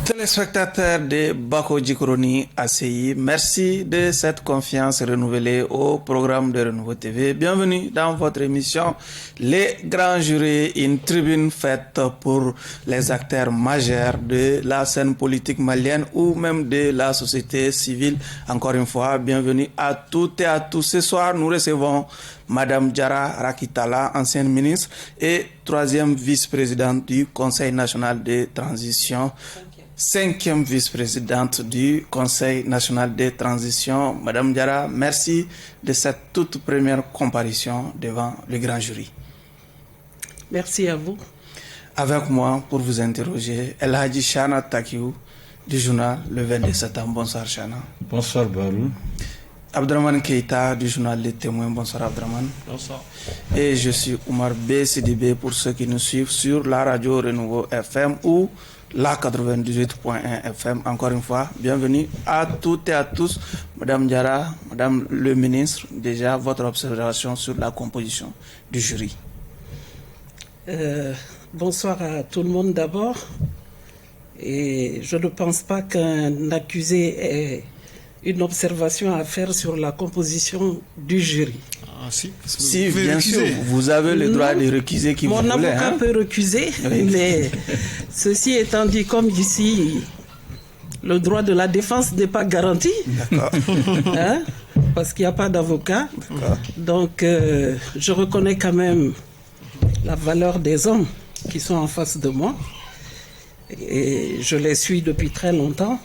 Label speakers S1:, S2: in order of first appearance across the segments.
S1: Téléspectateurs de Bako Djikroni ACI, merci de cette confiance renouvelée au programme de Renouveau TV. Bienvenue dans votre émission Les Grands Jurys, une tribune faite pour les acteurs majeurs de la scène politique malienne ou même de la société civile. Encore une fois, bienvenue à toutes et à tous. Ce soir, nous recevons Madame Diarra Rakitala, ancienne ministre et troisième vice-présidente du Conseil national de transition. Cinquième vice-présidente du Conseil national de transition. Madame Diarra, merci de cette toute première comparution devant le grand jury.
S2: Merci à vous.
S1: Avec moi, pour vous interroger, El Hadji Chana Takiou, du journal Le 22 septembre. Bonsoir Chana.
S3: Bonsoir Barou.
S1: Abdraman Keita, du journal Les Témoins. Bonsoir Abdraman.
S4: Bonsoir.
S1: Et je suis Oumar B. Sidibé pour ceux qui nous suivent sur la radio Renouveau FM ou la 98.1 FM. Encore une fois, bienvenue à toutes et à tous. Madame Diarra, Madame le ministre, déjà votre observation sur la composition du jury.
S2: Bonsoir à tout le monde d'abord. Et je ne pense pas qu'un accusé ait une observation à faire sur la composition du jury.
S4: Ah,
S1: si bien sûr, vous avez le droit de récuser qui vous voulez.
S2: Mon avocat peut récuser, oui. Mais ceci étant dit, comme ici, le droit de la défense n'est pas garanti.
S1: D'accord.
S2: Hein, parce qu'il n'y a pas d'avocat. Donc, je reconnais quand même la valeur des hommes qui sont en face de moi. Et je les suis depuis très longtemps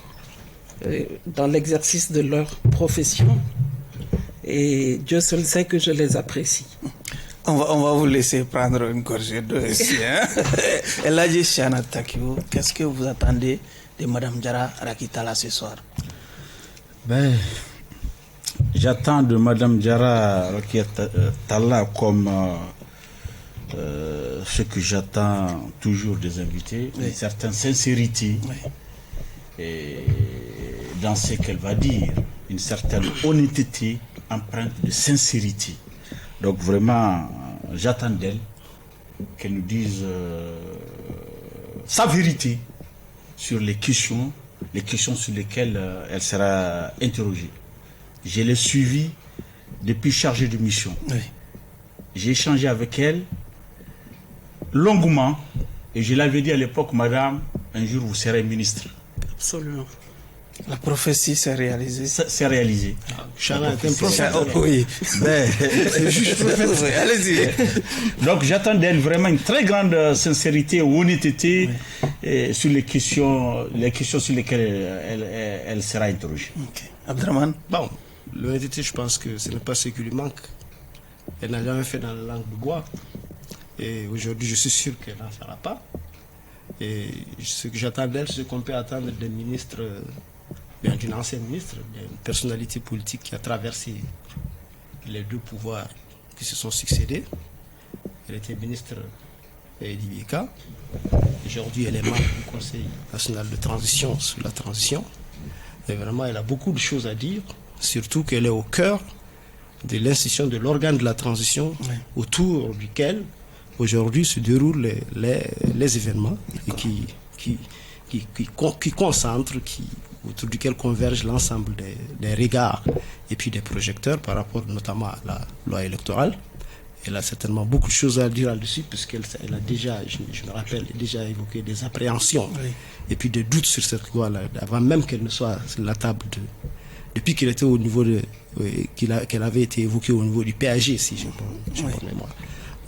S2: dans l'exercice de leur profession. Et Dieu seul sait que je les apprécie.
S1: On va vous laisser prendre une gorgée d'eau ici. El Hadji Chana Takiou, qu'est-ce que vous attendez de Madame Diarra Rakitala ce soir?
S3: J'attends de Madame Diarra Rakitala comme ce que j'attends toujours des invités, oui. Une certaine sincérité, oui. Et dans ce qu'elle va dire, une certaine honnêteté empreinte de sincérité. Donc vraiment, j'attends d'elle qu'elle nous dise sa vérité sur les questions sur lesquelles elle sera interrogée. Je l'ai suivie depuis chargée de mission. Oui. J'ai échangé avec elle longuement et je l'avais dit à l'époque, madame, un jour vous serez ministre.
S2: Absolument.
S1: La prophétie s'est réalisée.
S3: C'est réalisé.
S4: Chana est un prophète.
S1: Oui.
S3: Allez-y. Donc j'attends d'elle vraiment une très grande sincérité, honnêteté, oui. Sur les questions sur lesquelles elle sera interrogée.
S1: Okay. Abdraman.
S4: Bon, l'honnêteté, je pense que ce n'est pas ce qui lui manque. Elle n'a jamais fait dans la langue de bois. Et aujourd'hui, je suis sûr qu'elle n'en fera pas. Et ce que j'attends d'elle, c'est ce qu'on peut attendre d'un ministre, d'une ancienne ministre, d'une personnalité politique qui a traversé les deux pouvoirs qui se sont succédés. Elle était ministre d'IBK. Aujourd'hui, elle est membre du Conseil national de transition sur la transition. Et vraiment, elle a beaucoup de choses à dire, surtout qu'elle est au cœur de l'institution de l'organe de la transition, oui. Autour duquel aujourd'hui se déroulent les événements et qui concentrent, autour duquel convergent l'ensemble des regards et puis des projecteurs par rapport notamment à la loi électorale. Elle a certainement beaucoup de choses à dire là-dessus puisqu'elle a déjà, je me rappelle, déjà évoqué des appréhensions, oui. Et puis des doutes sur cette loi-là, avant même qu'elle ne soit sur la table depuis qu'elle était au niveau qu'elle avait été évoquée au niveau du PAG, si je bonne mémoire.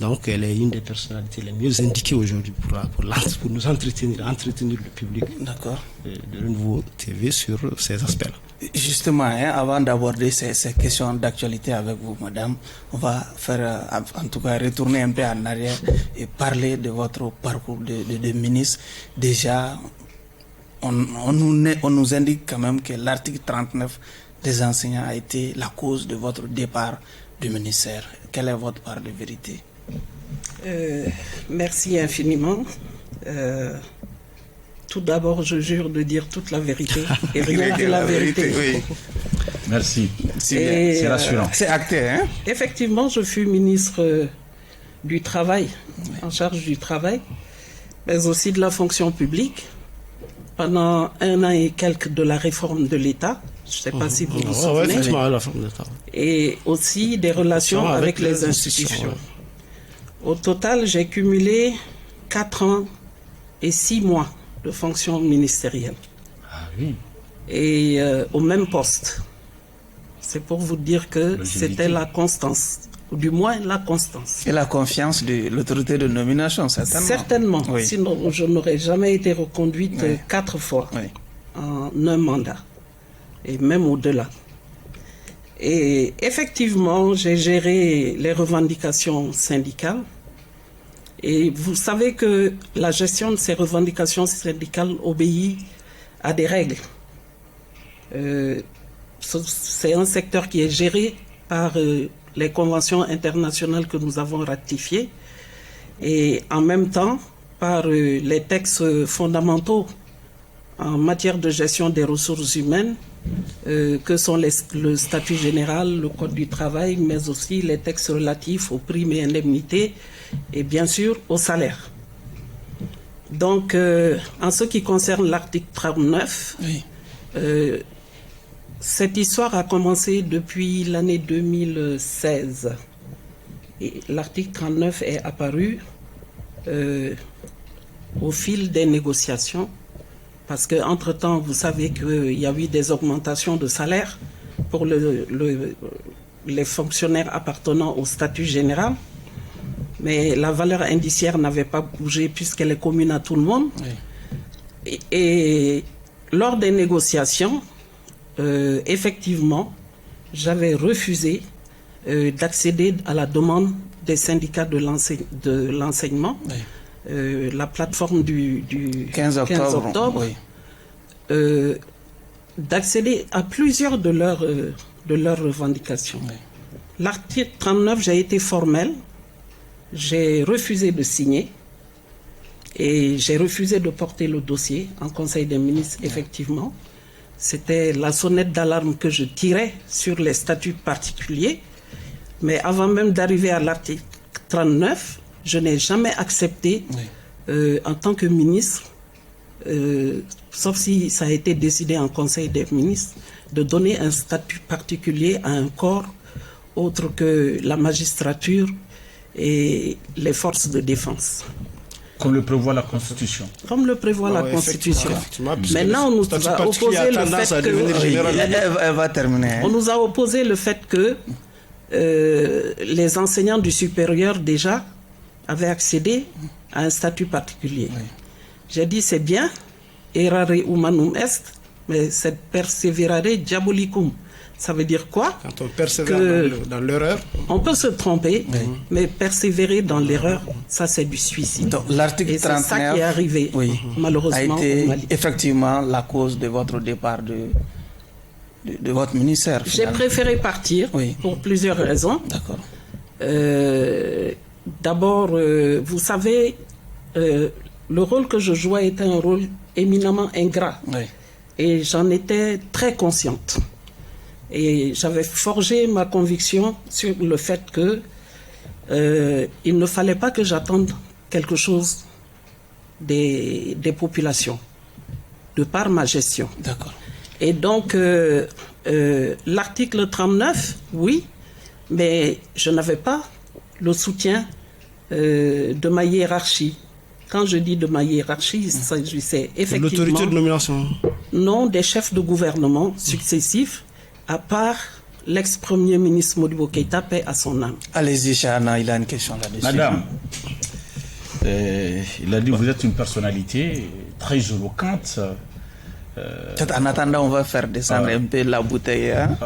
S4: Donc, elle est une des personnalités les mieux indiquées aujourd'hui pour nous entretenir le public de Renouveau TV sur ces aspects-là.
S1: Justement, avant d'aborder ces questions d'actualité avec vous, madame, on va faire, en tout cas, retourner un peu en arrière et parler de votre parcours de ministre. Déjà, on nous indique quand même que l'article 39 des enseignants a été la cause de votre départ du ministère. Quelle est votre part de vérité?
S2: Merci infiniment. Tout d'abord, je jure de dire toute la vérité et rien que la vérité.
S1: Oui.
S3: Merci.
S1: C'est
S3: rassurant.
S1: C'est acté, hein?
S2: Effectivement, je fus ministre du Travail, en charge du travail, mais aussi de la fonction publique, pendant 1 an et quelques de la réforme de l'État. Je ne sais pas si vous vous souvenez.
S4: Ouais, effectivement, la réforme de l'État.
S2: Et aussi des relations avec les institutions.
S4: Ouais.
S2: Au total, j'ai cumulé 4 ans et 6 mois de fonction ministérielle.
S3: Ah oui.
S2: Et au même poste. C'est pour vous dire que c'était la constance, ou du moins la constance.
S1: Et la confiance de l'autorité de nomination, certainement.
S2: Certainement.
S1: Oui.
S2: Sinon, je n'aurais jamais été reconduite
S1: Oui.
S2: 4 fois
S1: Oui.
S2: en un mandat, et même au-delà. Et effectivement, j'ai géré les revendications syndicales. Et vous savez que la gestion de ces revendications syndicales obéit à des règles. C'est un secteur qui est géré par les conventions internationales que nous avons ratifiées et en même temps par les textes fondamentaux en matière de gestion des ressources humaines que sont le statut général, le code du travail, mais aussi les textes relatifs aux primes et indemnités et bien sûr au salaire. Donc, en ce qui concerne l'article 39,
S1: Oui.
S2: cette histoire a commencé depuis l'année 2016. Et l'article 39 est apparu au fil des négociations, parce qu'entre-temps, vous savez qu'il y a eu des augmentations de salaire pour les fonctionnaires appartenant au statut général, mais la valeur indiciaire n'avait pas bougé puisqu'elle est commune à tout le monde. Oui. Et lors des négociations, effectivement, j'avais refusé d'accéder à la demande des syndicats de l'enseignement, oui. La plateforme du 15 octobre, oui. D'accéder à plusieurs de leurs revendications. Oui. L'article 39, j'ai été formel, j'ai refusé de signer et j'ai refusé de porter le dossier en Conseil des ministres, oui. Effectivement. C'était la sonnette d'alarme que je tirais sur les statuts particuliers. Mais avant même d'arriver à l'article 39, je n'ai jamais accepté, oui. En tant que ministre, sauf si ça a été décidé en Conseil des ministres, de donner un statut particulier à un corps autre que la magistrature et les forces de défense.
S3: Comme le prévoit la Constitution.
S2: Comme le prévoit la Constitution. Maintenant, on nous a opposé le fait que...
S1: Elle va terminer.
S2: On nous a opposé le fait que les enseignants du supérieur déjà avaient accédé à un statut particulier. Oui. J'ai dit c'est bien, errare humanum est, mais c'est perseverare diabolicum. Ça veut dire quoi?
S4: Quand on persévère dans l'erreur.
S2: On peut se tromper, oui. Mais persévérer dans l'erreur, ça c'est du suicide.
S1: Donc, l'article 39,
S2: c'est ça qui est arrivé,
S1: oui,
S2: malheureusement.
S1: A été effectivement la cause de votre départ de votre ministère.
S2: J'ai préféré partir, oui. Pour plusieurs raisons.
S1: D'accord.
S2: D'abord, vous savez, le rôle que je jouais était un rôle éminemment ingrat. Oui. Et j'en étais très consciente. Et j'avais forgé ma conviction sur le fait que il ne fallait pas que j'attende quelque chose des populations, de par ma gestion.
S1: D'accord.
S2: Et donc, l'article 39, oui, mais je n'avais pas le soutien de ma hiérarchie. Quand je dis de ma hiérarchie, il s'agissait effectivement...
S4: De l'autorité de nomination?
S2: Non, des chefs de gouvernement successifs, à part l'ex-premier ministre Modibo Keïta, paix à son âme.
S1: Allez-y, Chana, il a une question là-dessus.
S3: Madame, il a dit que vous êtes une personnalité très éloquente.
S1: En attendant, on va faire descendre un peu la bouteille. Hein?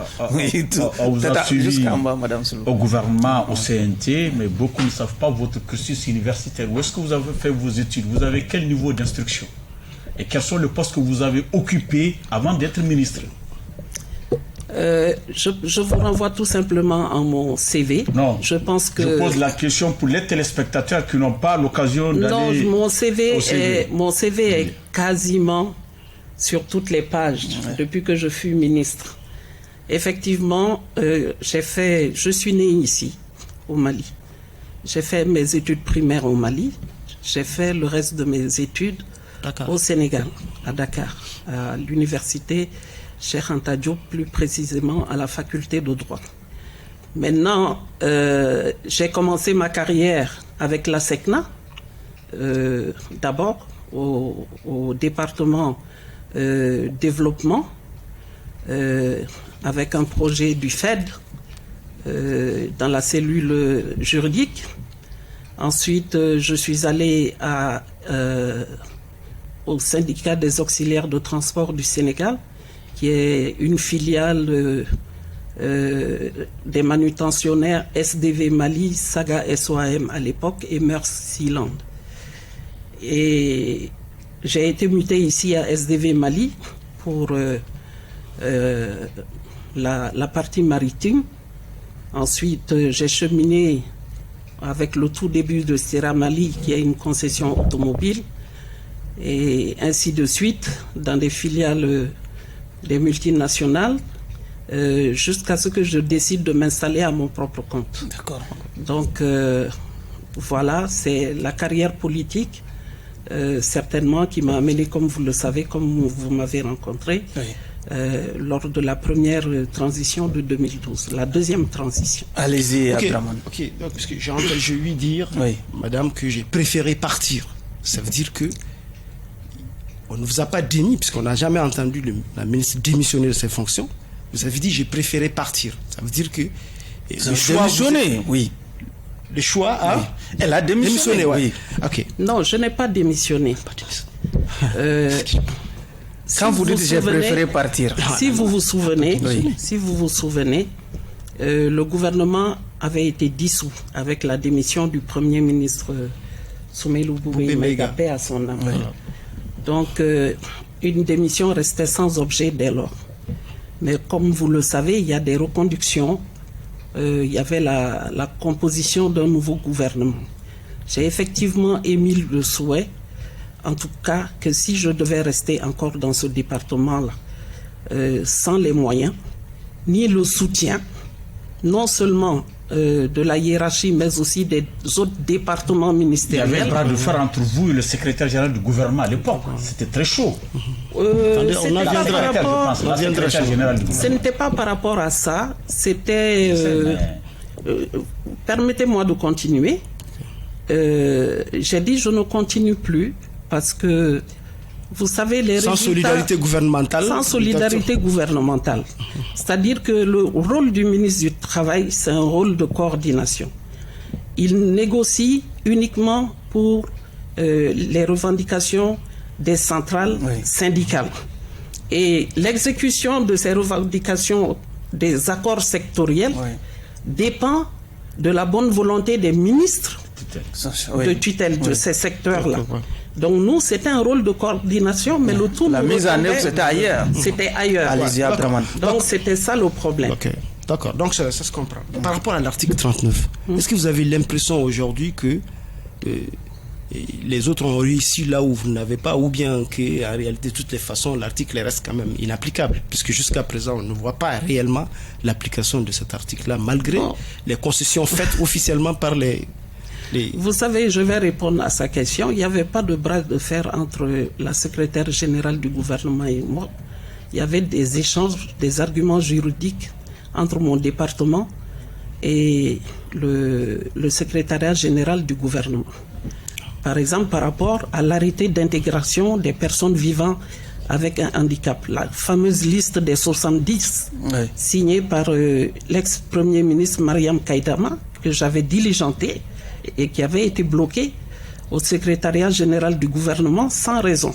S3: On vous a suivi
S1: bas, Madame
S3: au gouvernement, au CNT, mais beaucoup ne savent pas votre cursus universitaire. Où est-ce que vous avez fait vos études? Vous avez quel niveau d'instruction? Et quels sont les postes que vous avez occupés avant d'être ministre?
S2: Je vous renvoie tout simplement à mon CV.
S3: Non,
S2: je pense que...
S3: Je pose la question pour les téléspectateurs qui n'ont pas l'occasion d'aller...
S2: Non, mon CV est quasiment sur toutes les pages depuis que je fus ministre. Effectivement, je suis né ici, au Mali. J'ai fait mes études primaires au Mali. J'ai fait le reste de mes études au Sénégal, à Dakar, à l'université Cheikh Anta Diop, plus précisément à la faculté de droit. Maintenant, j'ai commencé ma carrière avec la SECNA, d'abord au département développement, avec un projet du FED dans la cellule juridique. Ensuite, je suis allé au syndicat des auxiliaires de transport du Sénégal, qui est une filiale des manutentionnaires SDV Mali, Saga SOAM à l'époque et Mercy Land. Et j'ai été muté ici à SDV Mali pour la partie maritime. Ensuite, j'ai cheminé avec le tout début de Sierra Mali, qui est une concession automobile, et ainsi de suite, dans des filiales des multinationales, jusqu'à ce que je décide de m'installer à mon propre compte.
S1: D'accord.
S2: Donc, voilà, c'est la carrière politique, certainement, qui m'a amené, comme vous le savez, comme vous m'avez rencontré, lors de la première transition de 2012, la deuxième transition.
S1: Allez-y, Abdraman.
S4: Ok, donc, parce que j'ai entendu lui dire, madame, que j'ai préféré partir. Ça veut dire que on ne vous a pas démis, puisqu'on n'a jamais entendu la ministre démissionner de ses fonctions. Vous avez dit, j'ai préféré partir. Ça veut dire que...
S1: Le choix démissionné, oui.
S4: Le choix a...
S1: Oui. Elle a démissionné, oui.
S4: Ok.
S2: Non, je n'ai pas démissionné.
S1: Quand vous dites j'ai préféré partir.
S2: Si vous vous souvenez, le gouvernement avait été dissous avec la démission du Premier ministre Soumeilou Boubèye à son âme. Donc, une démission restait sans objet dès lors. Mais comme vous le savez, il y a des reconductions. Il y avait la composition d'un nouveau gouvernement. J'ai effectivement émis le souhait, en tout cas, que si je devais rester encore dans ce département-là, sans les moyens, ni le soutien, non seulement de la hiérarchie, mais aussi des autres départements ministériels.
S3: Il y avait un bras de fer entre vous et le secrétaire général du gouvernement à l'époque. C'était très chaud.
S2: Ce n'était pas par rapport à ça. C'était... permettez-moi de continuer. J'ai dit je ne continue plus parce que vous savez les résultats...
S4: Sans solidarité gouvernementale.
S2: Sans solidarité gouvernementale. C'est-à-dire que le rôle du ministre du Travail, c'est un rôle de coordination. Il négocie uniquement pour les revendications des centrales syndicales. Et l'exécution de ces revendications des accords sectoriels dépend de la bonne volonté des ministres de tutelle de ces secteurs-là. Donc nous, c'était un rôle de coordination, mais le tout...
S1: La mise en œuvre, c'était ailleurs.
S2: C'était ailleurs.
S1: Allez-y, Abdraman.
S2: Donc c'était ça le problème.
S4: D'accord, donc ça se comprend. Par rapport à l'article 39, est-ce que vous avez l'impression aujourd'hui que les autres ont réussi là où vous n'avez pas, ou bien qu'en réalité, de toutes les façons, l'article reste quand même inapplicable, puisque jusqu'à présent, on ne voit pas réellement l'application de cet article-là, malgré les concessions faites officiellement par les...
S2: Vous savez, je vais répondre à sa question. Il n'y avait pas de bras de fer entre la secrétaire générale du gouvernement et moi. Il y avait des échanges, des arguments juridiques entre mon département et le secrétariat général du gouvernement. Par exemple, par rapport à l'arrêté d'intégration des personnes vivant avec un handicap, la fameuse liste des 70 signée par l'ex-premier ministre Mariam Kaïdama, que j'avais diligentée et qui avait été bloquée au secrétariat général du gouvernement sans raison.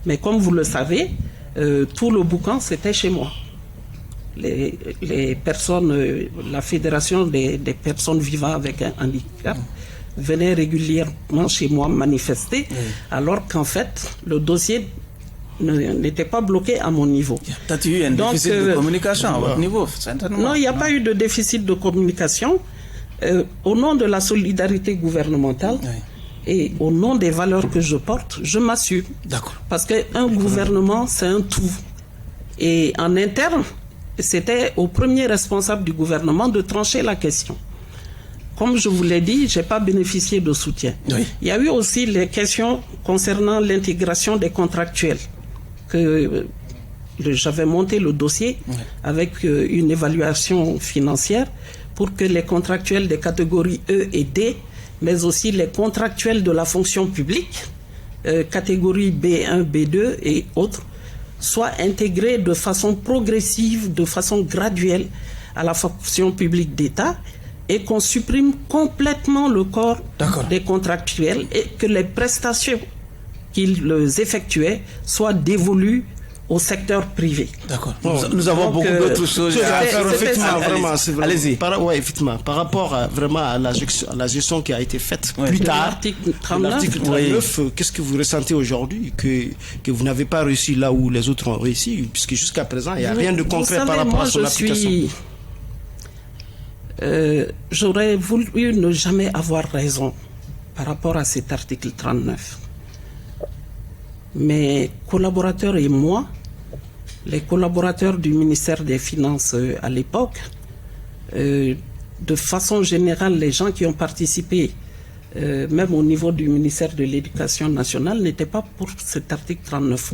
S2: Mais comme vous le savez, tout le boucan, c'était chez moi. Les personnes, la fédération des personnes vivant avec un handicap venait régulièrement chez moi manifester, alors qu'en fait, le dossier n'était pas bloqué à mon niveau.
S1: Il y a peut-être eu un déficit de communication à votre niveau, certainement.
S2: Non, il n'y a pas eu de déficit de communication. Au nom de la solidarité gouvernementale et au nom des valeurs que je porte, je m'assume.
S1: D'accord.
S2: Parce qu'un gouvernement, c'est un tout. Et en interne, c'était au premier responsable du gouvernement de trancher la question. Comme je vous l'ai dit, je n'ai pas bénéficié de soutien.
S1: Oui.
S2: Il y a eu aussi les questions concernant l'intégration des contractuels. J'avais monté le dossier avec une évaluation financière pour que les contractuels des catégories E et D, mais aussi les contractuels de la fonction publique, catégorie B1, B2 et autres, soient intégrés de façon progressive, de façon graduelle à la fonction publique d'État et qu'on supprime complètement le corps des contractuels et que les prestations qu'ils effectuaient soient dévolues au secteur privé.
S1: D'accord. Nous avons beaucoup d'autres choses à faire.
S4: Allez-y. Effectivement, par rapport à la gestion qui a été faite plus tard, l'article 39, qu'est-ce que vous ressentez aujourd'hui que vous n'avez pas réussi là où les autres ont réussi, puisque jusqu'à présent, il n'y a rien de concret par rapport à son application.
S2: J'aurais voulu ne jamais avoir raison par rapport à cet article 39. Mes collaborateurs et moi, les collaborateurs du ministère des Finances à l'époque, de façon générale, les gens qui ont participé, même au niveau du ministère de l'Éducation nationale, n'étaient pas pour cet article 39.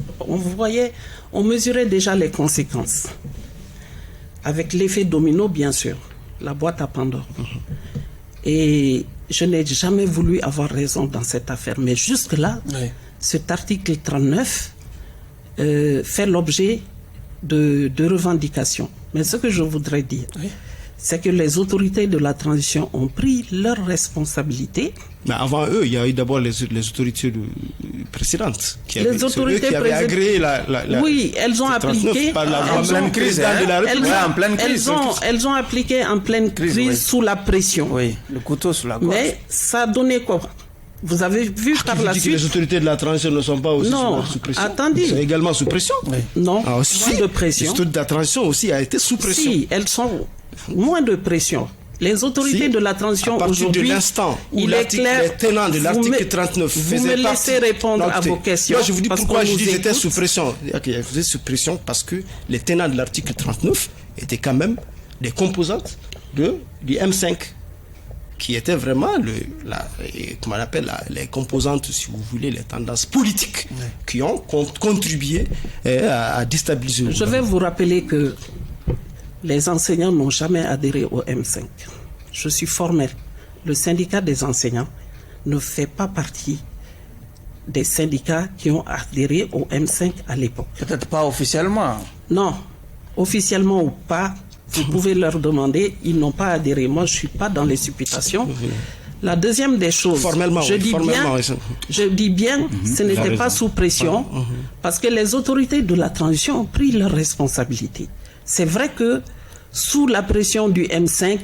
S2: On mesurait déjà les conséquences. Avec l'effet domino, bien sûr, la boîte à Pandore. Et je n'ai jamais voulu avoir raison dans cette affaire. Mais jusque-là, cet article 39 fait l'objet de revendications. Mais ce que je voudrais dire, c'est que les autorités de la transition ont pris leurs responsabilités.
S4: Mais avant eux, il y a eu d'abord les autorités précédentes qui avaient agréé
S2: oui, elles ont appliqué
S4: en pleine crise.
S2: Elles ont appliqué en pleine crise sous la pression.
S1: Oui, le couteau sous la gorge.
S2: Mais ça a donné quoi? Vous avez vu par la suite
S4: que les autorités de la transition ne sont pas aussi sous pression.
S2: Attendez.
S4: Ils sont également sous pression.
S2: Non,
S4: moins
S2: de pression.
S4: Les autorités de la transition aussi a été sous pression.
S2: Si, elles sont moins de pression. Les autorités de la transition aujourd'hui,
S4: à partir de l'instant où les tenants de l'article 39 faisaient partie...
S2: Vous me laissez répondre à vos questions.
S4: Moi, je vous dis pourquoi je dis qu'ils étaient sous pression. Ils étaient sous pression parce que les tenants de l'article 39 étaient quand même des composantes du M5, qui étaient vraiment les composantes, si vous voulez, les tendances politiques qui ont contribué à déstabiliser.
S2: Je vais vous rappeler que les enseignants n'ont jamais adhéré au M5. Je suis formel. Le syndicat des enseignants ne fait pas partie des syndicats qui ont adhéré au M5 à l'époque.
S1: Peut-être pas officiellement.
S2: Non, officiellement ou pas, vous pouvez leur demander, ils n'ont pas adhéré. Moi, je ne suis pas dans les supputations. La deuxième des choses, je dis bien, ce n'était pas sous pression, parce que les autorités de la transition ont pris leurs responsabilités. C'est vrai que sous la pression du M5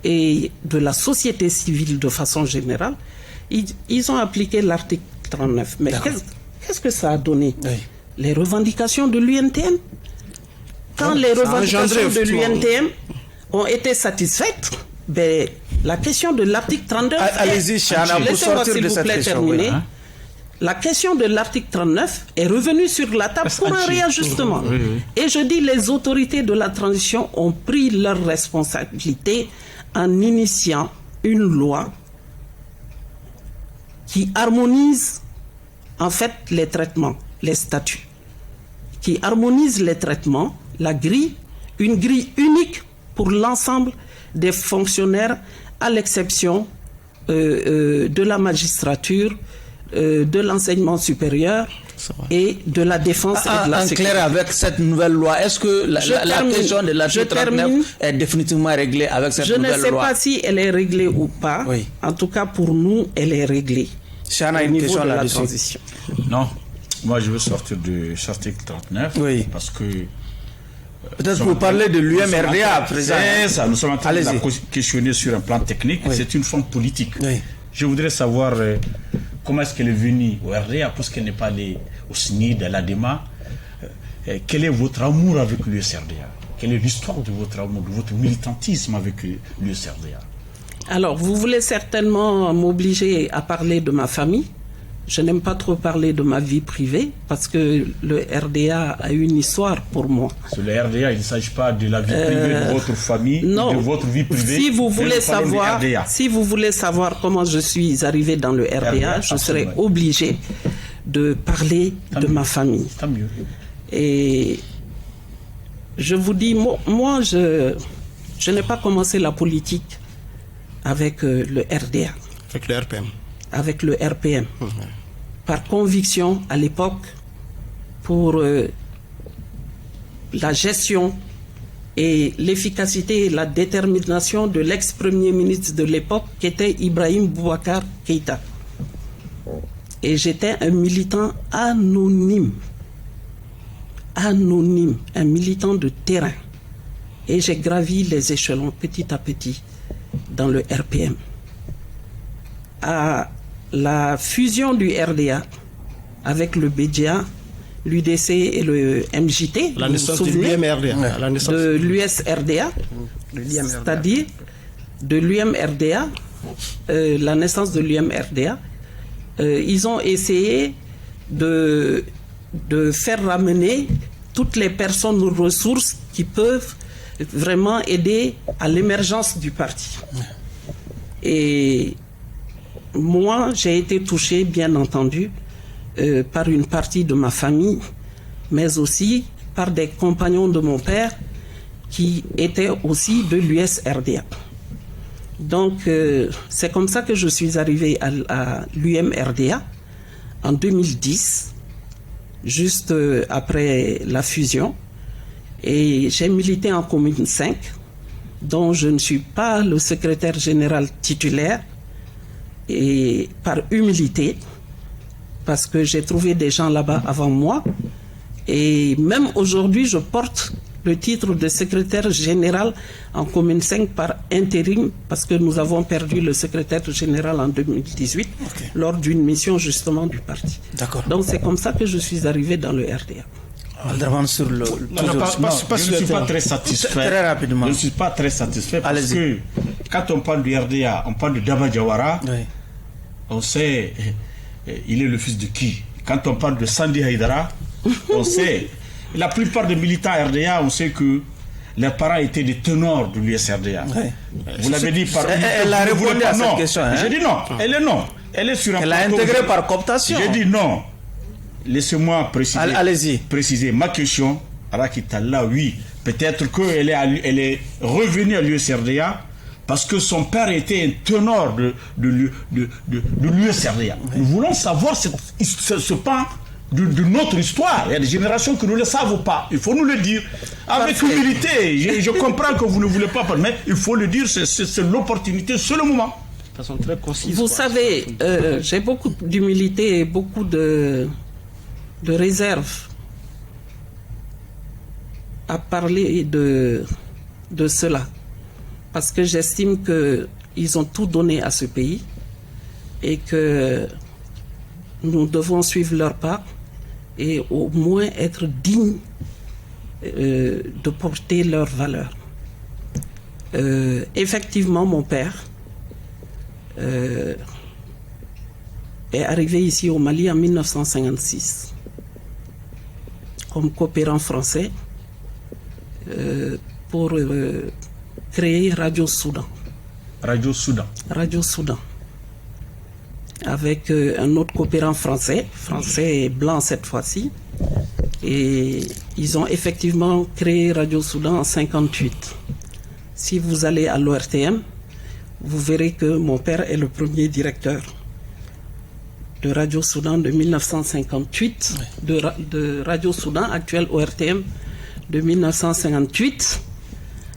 S2: et de la société civile de façon générale, ils ont appliqué l'article 39. Mais qu'est-ce que ça a donné? Les revendications de l'UNTM. Quand les revendications de l'UNTM ont été satisfaites, la question de l'article 39...
S1: Allez-y, Chana, pour sortir de cette question.
S2: La question de l'article 39 est revenue sur la table pour un réajustement. Et je dis, les autorités de la transition ont pris leurs responsabilités en initiant une loi qui harmonise en fait les traitements, les statuts, qui harmonise les traitements, une grille unique pour l'ensemble des fonctionnaires, à l'exception de la magistrature, de l'enseignement supérieur et de la défense et de la sécurité.
S1: En clair, avec cette nouvelle loi, est-ce que la question de l'article 39 est définitivement réglée avec cette nouvelle loi?
S2: Je ne sais pas si elle est réglée ou pas. En tout cas, pour nous, elle est réglée.
S1: Chana, une question à la
S2: transition.
S3: Non, moi je veux sortir de l'article 39 parce que...
S1: Peut-être pour parler de l'UMRDA, président.
S3: Nous sommes en train de la questionner sur un plan technique. C'est une forme politique. Je voudrais savoir comment est-ce qu'elle est venue au RDA, puisqu'elle n'est pas allée au SNID, à l'ADEMA. Quel est votre amour avec l'USRDA? Quelle est l'histoire de votre amour, de votre militantisme avec l'USRDA?
S2: Alors, vous voulez certainement m'obliger à parler de ma famille. Je n'aime pas trop parler de ma vie privée parce que le RDA a une histoire pour moi.
S3: Sur le RDA, il ne s'agit pas de la vie privée de votre famille,
S2: non.
S3: De votre vie privée.
S2: Si vous voulez savoir comment je suis arrivé dans le RDA, je serai obligé de parler de ma famille.
S3: Tant mieux.
S2: Et je vous dis, moi, je n'ai pas commencé la politique avec le RDA.
S4: Avec le RPM.
S2: Avec le RPM. Par conviction, à l'époque, pour la gestion et l'efficacité et la détermination de l'ex-premier ministre de l'époque, qui était Ibrahim Boubacar Keïta. Et j'étais un militant anonyme, un militant de terrain. Et j'ai gravi les échelons petit à petit dans le RPM. À la fusion du RDA avec le BDA, l'UDC et le MJT,
S4: la naissance de l'UMRDA,
S2: de l'USRDA, c'est-à-dire de l'UMRDA, la naissance de l'UMRDA, ils ont essayé de faire ramener toutes les personnes ressources qui peuvent vraiment aider à l'émergence du parti. Et moi, j'ai été touché, bien entendu, par une partie de ma famille, mais aussi par des compagnons de mon père qui étaient aussi de l'USRDA. Donc, c'est comme ça que je suis arrivé à l'UMRDA en 2010, juste après la fusion. Et j'ai milité en commune 5, dont je ne suis pas le secrétaire général titulaire, et par humilité, parce que j'ai trouvé des gens là-bas avant moi. Et même aujourd'hui, je porte le titre de secrétaire général en commune 5 par intérim, parce que nous avons perdu le secrétaire général en 2018, lors d'une mission justement du parti.
S1: D'accord.
S2: Donc c'est comme ça que je suis arrivé dans le RDA.
S1: Sur le...
S3: je ne suis pas très satisfait.
S1: Très rapidement.
S3: Je ne suis pas très satisfait parce que quand on parle du RDA, on parle de Daba Jawara, on sait il est le fils de qui. Quand on parle de Sandi Haïdara, on sait, la plupart des militants RDA, on sait que leurs parents étaient des ténors de l'USRDA. Vous l'avez dit par...
S1: Elle a répondu à cette question.
S3: J'ai dit non, elle est non. Elle est sur un
S1: Elle a intégré par cooptation.
S3: J'ai dit non. Laissez-moi préciser.
S1: Allez-y.
S3: Préciser ma question. Arakitalla, oui. Peut-être qu'elle est revenue à l'USRDA parce que son père était un ténor de l'USRDA. Nous voulons savoir ce pan de notre histoire. Il y a des générations qui ne le savent pas. Il faut nous le dire. Avec humilité. Je comprends que vous ne voulez pas parler, mais il faut le dire. C'est l'opportunité, c'est le moment.
S4: De façon très concise.
S2: Vous savez, j'ai beaucoup d'humilité et beaucoup de réserve à parler de cela, parce que j'estime qu'ils ont tout donné à ce pays et que nous devons suivre leur pas et au moins être dignes de porter leurs valeurs. Effectivement, mon père est arrivé ici au Mali en 1956 comme coopérant français pour créer Radio Soudan.
S3: Radio Soudan.
S2: Radio Soudan. Avec un autre coopérant français et blanc cette fois-ci. Et ils ont effectivement créé Radio Soudan en 1958. Si vous allez à l'ORTM, vous verrez que mon père est le premier directeur de Radio Soudan de 1958, de Radio Soudan, actuel ORTM, de 1958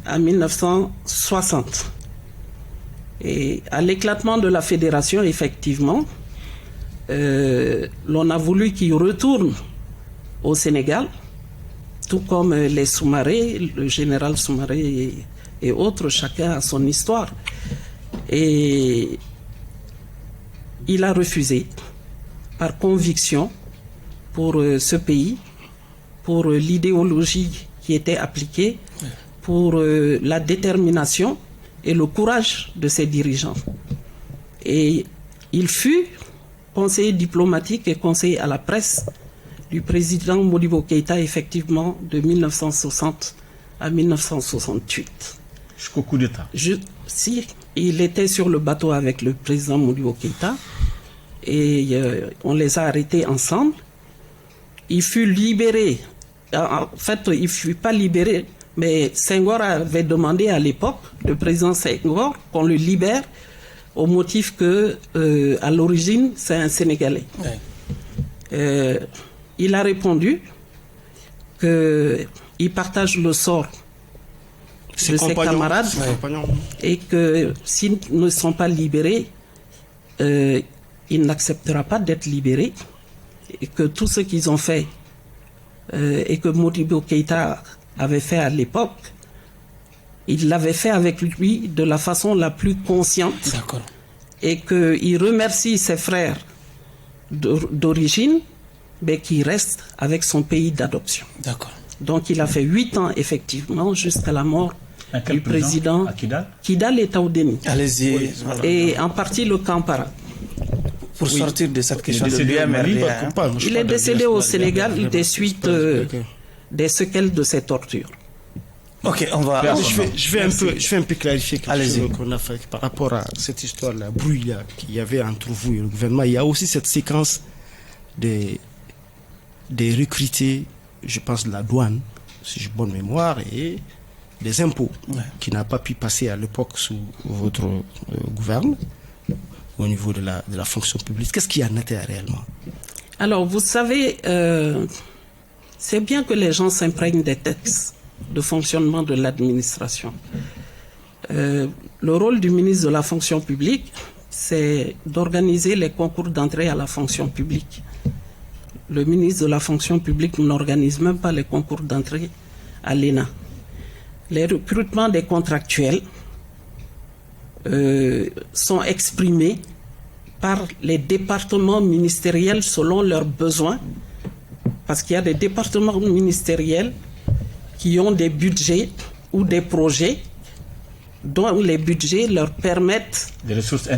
S2: à 1960. Et à l'éclatement de la fédération, effectivement, l'on a voulu qu'il retourne au Sénégal, tout comme les Soumaré, le général Soumaré et autres, chacun a son histoire. Et il a refusé. par conviction pour ce pays, pour l'idéologie qui était appliquée, pour la détermination et le courage de ses dirigeants. Et il fut conseiller diplomatique et conseiller à la presse du président Modibo Keïta, effectivement, de 1960 à 1968.
S3: Jusqu'au coup d'État.
S2: Si, il était sur le bateau avec le président Modibo Keïta et on les a arrêtés ensemble. Il fut libéré. En fait, il ne fut pas libéré, mais Senghor avait demandé à l'époque, le président Senghor, qu'on le libère au motif que, à l'origine, c'est un Sénégalais. Ouais. Il a répondu qu'il partage le sort de ses camarades et que s'ils ne sont pas libérés, il n'acceptera pas d'être libéré et que tout ce qu'ils ont fait et que Modibo Keïta avait fait à l'époque, il l'avait fait avec lui de la façon la plus consciente. D'accord. Et qu'il remercie ses frères d'origine, mais qui reste avec son pays d'adoption. D'accord. Donc il a fait 8 ans effectivement jusqu'à la mort du président
S3: à Kidal.
S2: Kidal et Taoudéni.
S1: Allez-y.
S2: Oui, voilà. Et en partie le Kampara.
S1: Pour sortir de cette question de l'UMRDA.
S2: Il est décédé au Sénégal des suites des séquelles de ces tortures.
S1: Ok, on va.
S4: Je vais un peu clarifier quelque chose qu'on a fait par rapport à cette histoire-là, brouille qu'il y avait entre vous et le gouvernement. Il y a aussi cette séquence des recrutés, je pense de la douane, si j'ai bonne mémoire, et des impôts qui n'a pas pu passer à l'époque sous votre gouvernement au niveau de la fonction publique. Qu'est-ce qui en était réellement?
S2: Alors, vous savez, c'est bien que les gens s'imprègnent des textes de fonctionnement de l'administration. Le rôle du ministre de la fonction publique, c'est d'organiser les concours d'entrée à la fonction publique. Le ministre de la fonction publique n'organise même pas les concours d'entrée à l'ENA. Les recrutements des contractuels sont exprimés par les départements ministériels selon leurs besoins, parce qu'il y a des départements ministériels qui ont des budgets ou des projets dont les budgets leur permettent
S3: des ressources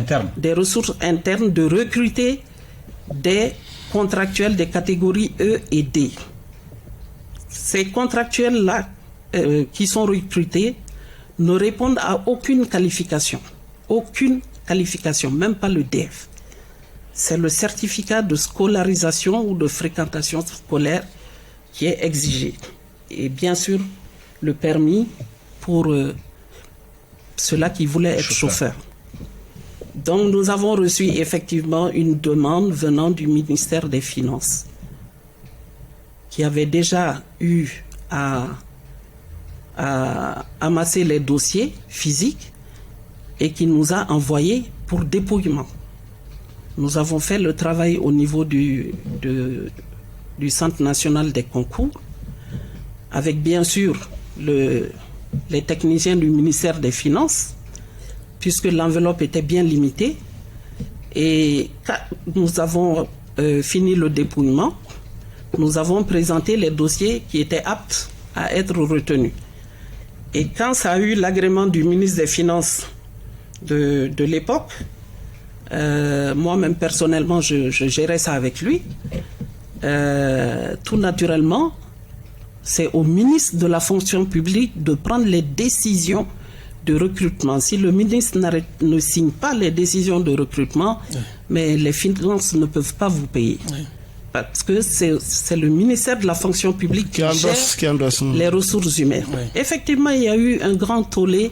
S2: internes de recruter des contractuels des catégories E et D. Ces contractuels-là qui sont recrutés ne répondent à aucune qualification, même pas le DEF. C'est le certificat de scolarisation ou de fréquentation scolaire qui est exigé. Et bien sûr, le permis pour ceux-là qui voulaient être chauffeurs. Donc nous avons reçu effectivement une demande venant du ministère des Finances qui avait déjà eu à amasser les dossiers physiques et qui nous a envoyés pour dépouillement. Nous avons fait le travail au niveau du Centre national des concours avec bien sûr les techniciens du ministère des Finances, puisque l'enveloppe était bien limitée. Et quand nous avons fini le dépouillement, nous avons présenté les dossiers qui étaient aptes à être retenus. Et quand ça a eu l'agrément du ministre des Finances de l'époque, moi-même personnellement, je gérais ça avec lui, tout naturellement, c'est au ministre de la fonction publique de prendre les décisions de recrutement. Si le ministre ne signe pas les décisions de recrutement, mais les finances ne peuvent pas vous payer. Parce que c'est le ministère de la fonction publique qui gère les ressources humaines. Effectivement, il y a eu un grand tollé,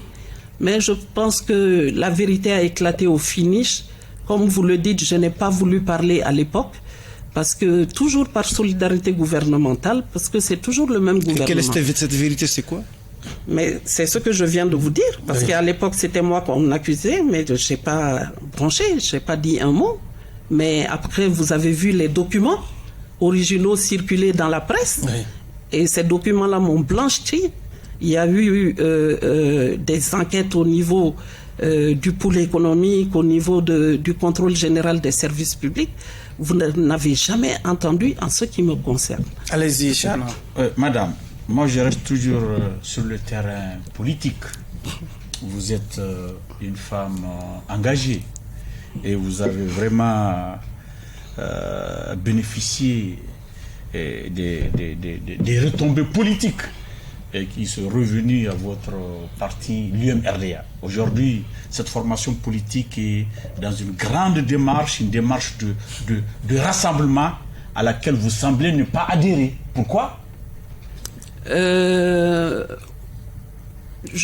S2: mais je pense que la vérité a éclaté au finish. Comme vous le dites, je n'ai pas voulu parler à l'époque, parce que toujours par solidarité gouvernementale, parce que c'est toujours le même gouvernement.
S4: Et quelle est cette vérité, c'est quoi?
S2: Mais c'est ce que je viens de vous dire, parce qu'à l'époque c'était moi qu'on accusait, mais je n'ai pas branché, je n'ai pas dit un mot. Mais après, vous avez vu les documents originaux circuler dans la presse, et ces documents-là m'ont blanchi. Il y a eu des enquêtes au niveau du pôle économique, au niveau du contrôle général des services publics, vous n'avez jamais entendu en ce qui me concerne.
S1: Allez-y, Chana.
S3: Madame, moi je reste toujours sur le terrain politique. Vous êtes une femme engagée et vous avez vraiment bénéficié des retombées politiques et qui sont revenues à votre parti, l'UMRDA. Aujourd'hui, cette formation politique est dans une grande démarche, une démarche de rassemblement à laquelle vous semblez ne pas adhérer. Pourquoi ?
S2: Je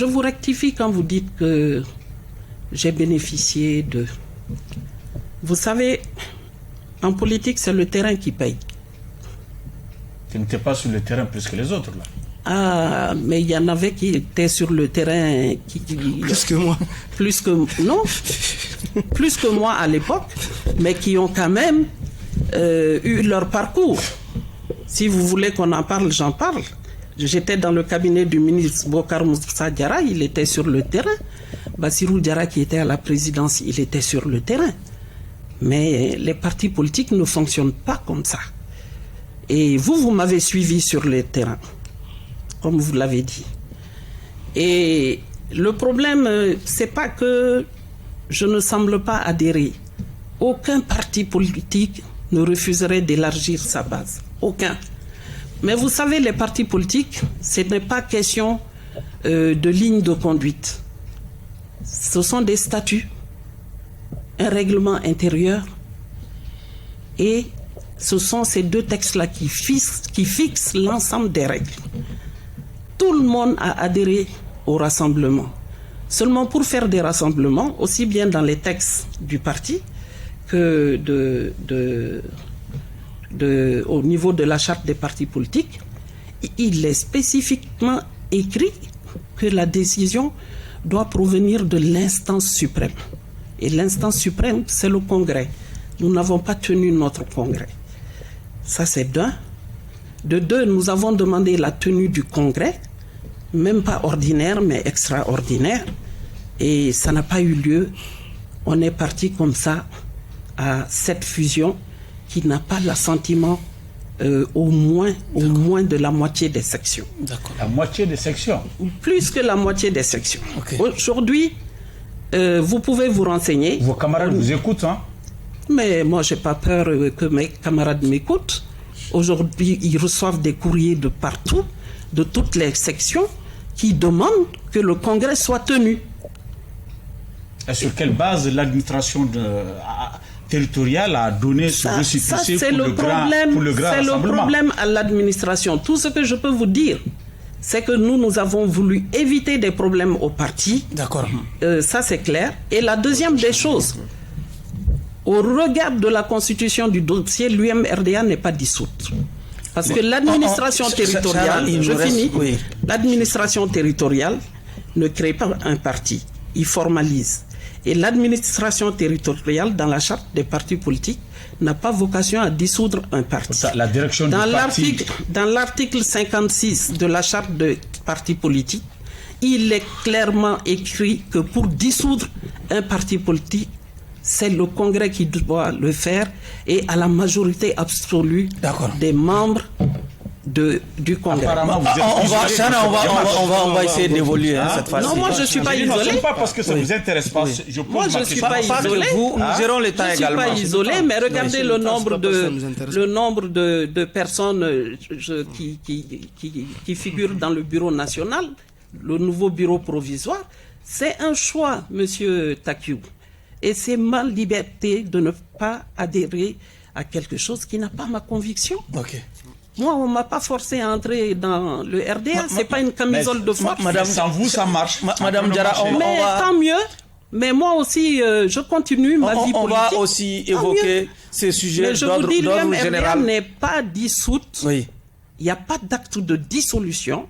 S2: vous rectifie quand vous dites que j'ai bénéficié de... Vous savez, en politique, c'est le terrain qui paye.
S3: Tu n'étais pas sur le terrain plus que les autres, là.
S2: Ah, mais il y en avait qui étaient sur le terrain
S4: Plus que moi.
S2: Plus que moi à l'époque, mais qui ont quand même eu leur parcours. Si vous voulez qu'on en parle, j'en parle. J'étais dans le cabinet du ministre Bokar Moussa Diarra, il était sur le terrain. Bassirou Diarra, qui était à la présidence, il était sur le terrain. Mais les partis politiques ne fonctionnent pas comme ça. Et vous m'avez suivi sur le terrain, comme vous l'avez dit. Et le problème, c'est pas que je ne semble pas adhérer. Aucun parti politique ne refuserait d'élargir sa base. Aucun. Mais vous savez, les partis politiques, ce n'est pas question de ligne de conduite. Ce sont des statuts, un règlement intérieur, et ce sont ces deux textes-là qui fixent l'ensemble des règles. Tout le monde a adhéré au rassemblement. Seulement pour faire des rassemblements, aussi bien dans les textes du parti que au niveau de la charte des partis politiques, il est spécifiquement écrit que la décision doit provenir de l'instance suprême. Et l'instance suprême, c'est le Congrès. Nous n'avons pas tenu notre Congrès. Ça, c'est d'un. De deux, nous avons demandé la tenue du Congrès, même pas ordinaire, mais extraordinaire. Et ça n'a pas eu lieu. On est parti comme ça à cette fusion qui n'a pas l'assentiment au moins de la moitié des sections.
S1: D'accord.
S3: La moitié des sections.
S2: Plus que la moitié des sections.
S1: Okay.
S2: Aujourd'hui, vous pouvez vous renseigner.
S3: Vos camarades vous écoutent, hein?
S2: Mais moi, je n'ai pas peur que mes camarades m'écoutent. Aujourd'hui, ils reçoivent des courriers de partout, de toutes les sections, qui demandent que le congrès soit tenu.
S3: Et sur quelle base l'administration territoriale a donné ce récépissé pour le grand rassemblement?
S2: C'est le problème à l'administration. Tout ce que je peux vous dire, c'est que nous avons voulu éviter des problèmes au parti.
S1: D'accord.
S2: Ça, c'est clair. Et la deuxième des choses, au regard de la constitution du dossier, l'UMRDA n'est pas dissoute. Parce que l'administration territoriale, l'administration territoriale ne crée pas un parti, il formalise. Et l'administration territoriale, dans la charte des partis politiques, n'a pas vocation à dissoudre un parti.
S3: La direction
S2: dans
S3: du parti...
S2: Dans l'article 56 de la charte des partis politiques, il est clairement écrit que pour dissoudre un parti politique, c'est le Congrès qui doit le faire et à la majorité absolue des membres du Congrès.
S1: On va essayer d'évoluer cette fois-ci.
S2: Non, moi je ne suis pas isolé.
S3: Non, pas parce que ça ne vous intéresse pas.
S2: Moi je ne suis pas isolé.
S1: Nous gérons le temps également.
S2: Je ne suis pas isolé, mais regardez le nombre de personnes qui figurent dans le bureau national, le nouveau bureau provisoire. C'est un choix, monsieur Takiou. Et c'est ma liberté de ne pas adhérer à quelque chose qui n'a pas ma conviction.
S1: Ok.
S2: Moi, on ne m'a pas forcé à entrer dans le RDA. Ce n'est pas une camisole de force.
S3: Madame, sans vous, ça marche.
S1: Madame Diarra,
S2: mais tant mieux. Mais moi aussi, je continue ma vie politique.
S1: On va aussi évoquer ces sujets d'ordre général.
S2: Mais je vous dis, l'UMRDA n'est pas dissoute.
S1: Oui.
S2: Il n'y a pas d'acte de dissolution.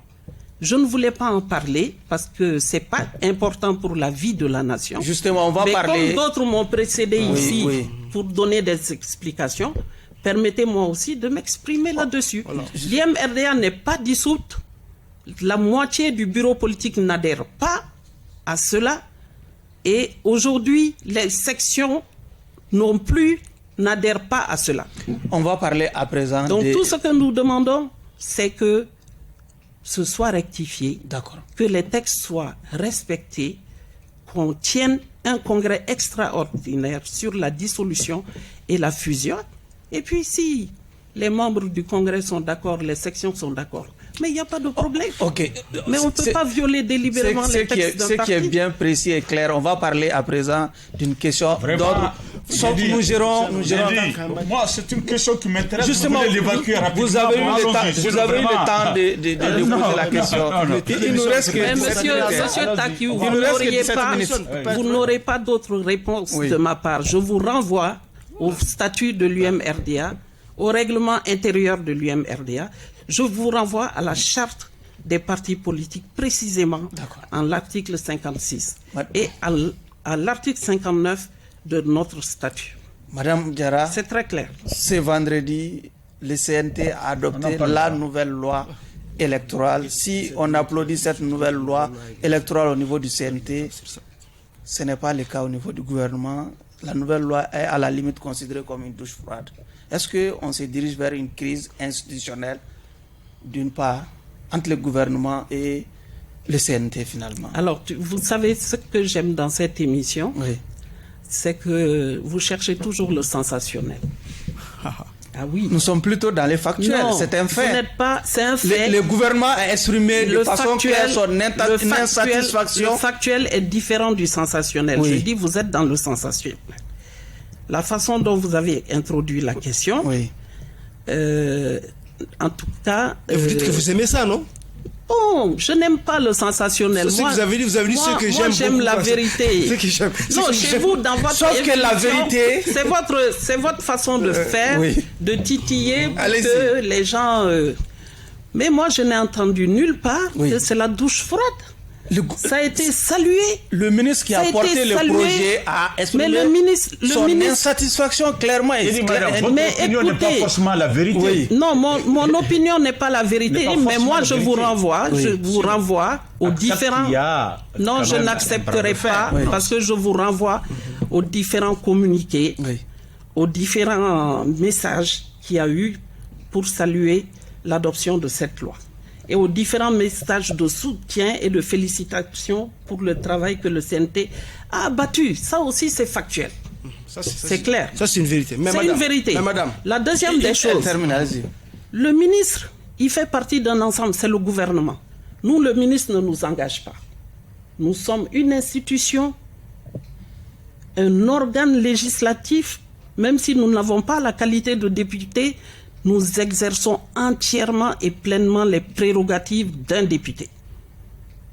S2: Je ne voulais pas en parler parce que ce n'est pas important pour la vie de la nation.
S1: Justement, on va parler...
S2: Mais comme d'autres m'ont précédé ici pour donner des explications, permettez-moi aussi de m'exprimer là-dessus. Voilà. L'UMRDA n'est pas dissoute. La moitié du bureau politique n'adhère pas à cela. Et aujourd'hui, les sections n'adhèrent pas à cela.
S1: On va parler à présent.
S2: Donc tout ce que nous demandons, c'est que ce soit rectifié, que les textes soient respectés, qu'on tienne un congrès extraordinaire sur la dissolution et la fusion. Et puis si les membres du congrès sont d'accord, les sections sont d'accord, mais il n'y a pas de problème. Mais on ne peut pas violer délibérément les textes d'un parti.
S1: Ce qui est bien précis et clair, on va parler à présent d'une question d'ordre. Nous gérons.
S3: Moi, c'est une question qui m'intéresse.
S1: Justement, vous avez eu le temps de poser la question. Il nous reste que
S2: Monsieur Takiou, vous n'aurez pas d'autre réponse de ma part. Je vous renvoie au statut de l'UMRDA, au règlement intérieur de l'UMRDA. Je vous renvoie à la charte des partis politiques, précisément en l'article 56 et à l'article 59 de notre statut.
S1: Madame Diarra,
S2: c'est très clair.
S1: Ce vendredi, le CNT a adopté la nouvelle loi électorale. Si on applaudit cette nouvelle loi électorale au niveau du CNT, ce n'est pas le cas au niveau du gouvernement. La nouvelle loi est à la limite considérée comme une douche froide. Est-ce qu'on se dirige vers une crise institutionnelle, d'une part, entre le gouvernement et le CNT finalement?
S2: Alors, vous savez ce que j'aime dans cette émission, c'est que vous cherchez toujours le sensationnel. Ah oui.
S1: Nous sommes plutôt dans les factuels, c'est un fait.
S2: Vous n'êtes pas, c'est un fait.
S1: Le gouvernement a exprimé de façon claire son insatisfaction.
S2: Le factuel est différent du sensationnel. Je dis, vous êtes dans le sensationnel. La façon dont vous avez introduit la question, en tout cas...
S4: Vous dites que vous aimez ça, non?
S2: Oh, je n'aime pas le sensationnel.
S4: Moi, vous avez dit ce que j'aime.
S2: Moi, j'aime la vérité. Non, chez vous, dans votre
S1: sauf que la vérité,
S2: c'est votre façon de faire, de titiller pour que les gens. Mais moi, je n'ai entendu nulle part que c'est la douche froide. Ça a été salué.
S1: Le ministre qui a porté le projet a exprimé son insatisfaction clairement.
S3: Mais opinion n'est pas forcément la vérité.
S2: Non, mon opinion n'est pas la vérité, mais moi je vous renvoie aux différents... Non, je n'accepterai pas parce que je vous renvoie aux différents communiqués, aux différents messages qu'il y a eu pour saluer l'adoption de cette loi. Et aux différents messages de soutien et de félicitations pour le travail que le CNT a abattu. Ça aussi, c'est factuel. C'est clair.
S4: Ça, c'est une vérité.
S2: C'est une vérité.
S4: Mais madame,
S2: la deuxième des choses, le ministre, il fait partie d'un ensemble, c'est le gouvernement. Nous, le ministre ne nous engage pas. Nous sommes une institution, un organe législatif, même si nous n'avons pas la qualité de député, nous exerçons entièrement et pleinement les prérogatives d'un député.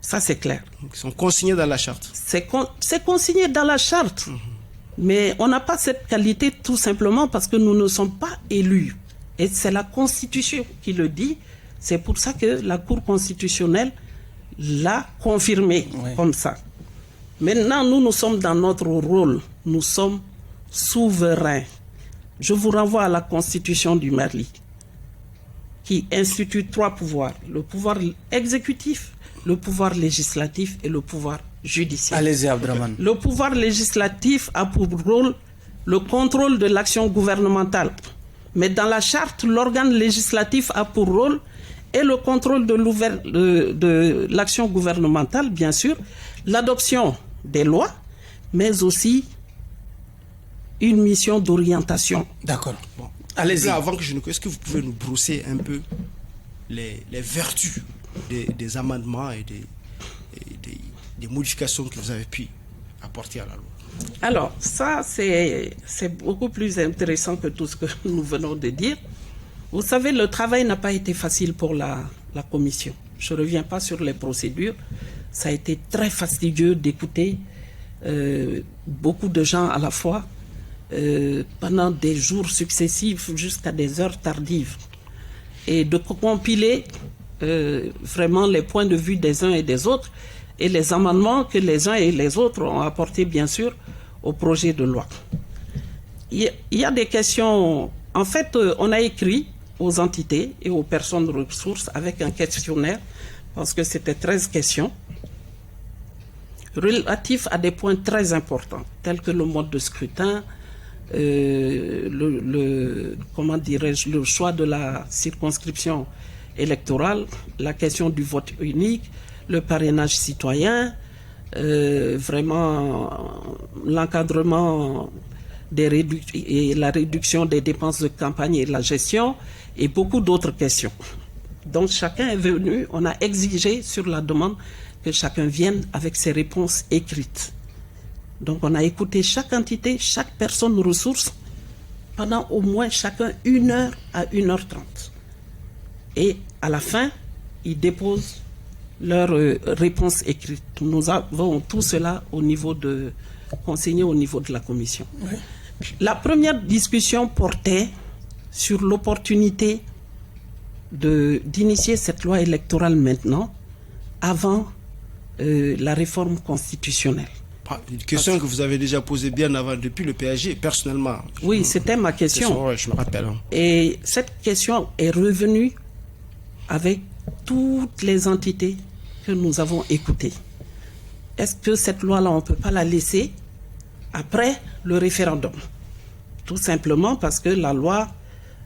S2: Ça, c'est clair.
S4: Ils sont consignés dans la charte.
S2: C'est consigné dans la charte. Mais on n'a pas cette qualité tout simplement parce que nous ne sommes pas élus. Et c'est la Constitution qui le dit. C'est pour ça que la Cour constitutionnelle l'a confirmé comme ça. Maintenant, nous sommes dans notre rôle. Nous sommes souverains. Je vous renvoie à la Constitution du Mali qui institue 3 pouvoirs. Le pouvoir exécutif, le pouvoir législatif et le pouvoir judiciaire.
S1: Allez-y, Abdraman.
S2: Le pouvoir législatif a pour rôle le contrôle de l'action gouvernementale. Mais dans la charte, l'organe législatif a pour rôle et le contrôle de l'action gouvernementale, bien sûr, l'adoption des lois, mais aussi une mission d'orientation.
S1: D'accord. Bon. Allez-y.
S4: Avant que est-ce que vous pouvez nous brosser un peu les vertus des amendements et des modifications que vous avez pu apporter à la loi?
S2: Alors, ça, c'est beaucoup plus intéressant que tout ce que nous venons de dire. Vous savez, le travail n'a pas été facile pour la commission. Je ne reviens pas sur les procédures. Ça a été très fastidieux d'écouter beaucoup de gens à la fois. Pendant des jours successifs jusqu'à des heures tardives et de compiler vraiment les points de vue des uns et des autres et les amendements que les uns et les autres ont apportés bien sûr au projet de loi. Il y a des questions, en fait on a écrit aux entités et aux personnes de ressources avec un questionnaire parce que c'était 13 questions. relatifs à des points très importants, tels que le mode de scrutin, comment dirais-je, le choix de la circonscription électorale, la question du vote unique, le parrainage citoyen, vraiment l'encadrement et la réduction des dépenses de campagne et de la gestion, et beaucoup d'autres questions. Donc chacun est venu, on a exigé sur la demande que chacun vienne avec ses réponses écrites. Donc on a écouté chaque entité, chaque personne ressource pendant au moins chacun 1 heure à 1h30. Et à la fin, ils déposent leurs réponses écrites. Nous avons tout cela consigné au niveau de la commission. Oui. La première discussion portait sur l'opportunité d'initier cette loi électorale maintenant, avant la réforme constitutionnelle.
S4: Une question que vous avez déjà posée bien avant, depuis le PSG, personnellement.
S2: Oui, c'était ma question.
S4: Ouais, je me rappelle.
S2: Et cette question est revenue avec toutes les entités que nous avons écoutées. Est-ce que cette loi-là, on ne peut pas la laisser après le référendum? Tout simplement parce que la loi,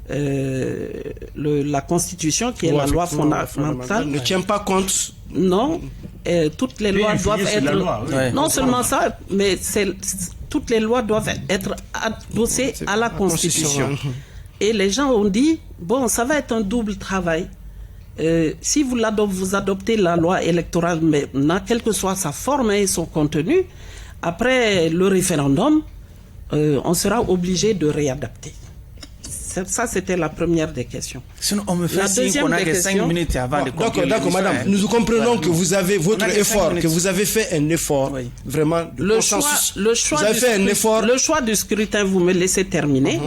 S2: la Constitution, qui est la loi fondamentale,
S4: ne tient pas compte.
S2: Non, toutes les lois doivent être...
S3: Loi,
S2: non seulement ça, mais toutes les lois doivent être adossées à la Constitution. Et les gens ont dit, bon, ça va être un double travail. Si vous adoptez la loi électorale maintenant, quelle que soit sa forme et son contenu, après le référendum, on sera obligé de réadapter. Ça, c'était la première des questions.
S1: Sinon, on me fait signe qu'on a que 5 minutes avant de conclure.
S4: D'accord, madame. Nous comprenons que vous avez votre effort, que vous avez fait un effort, vraiment de consensus.
S2: Le choix du scrutin, vous me laissez terminer.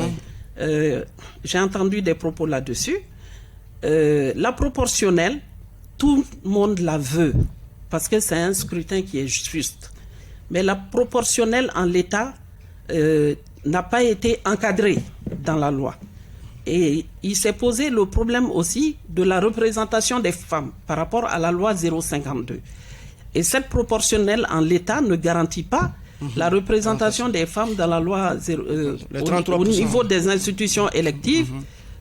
S2: J'ai entendu des propos là-dessus. La proportionnelle, tout le monde la veut, parce que c'est un scrutin qui est juste. Mais la proportionnelle en l'état n'a pas été encadrée dans la loi. Et il s'est posé le problème aussi de la représentation des femmes par rapport à la loi 052. Et cette proportionnelle en l'état ne garantit pas la représentation des femmes dans la loi au niveau des institutions électives.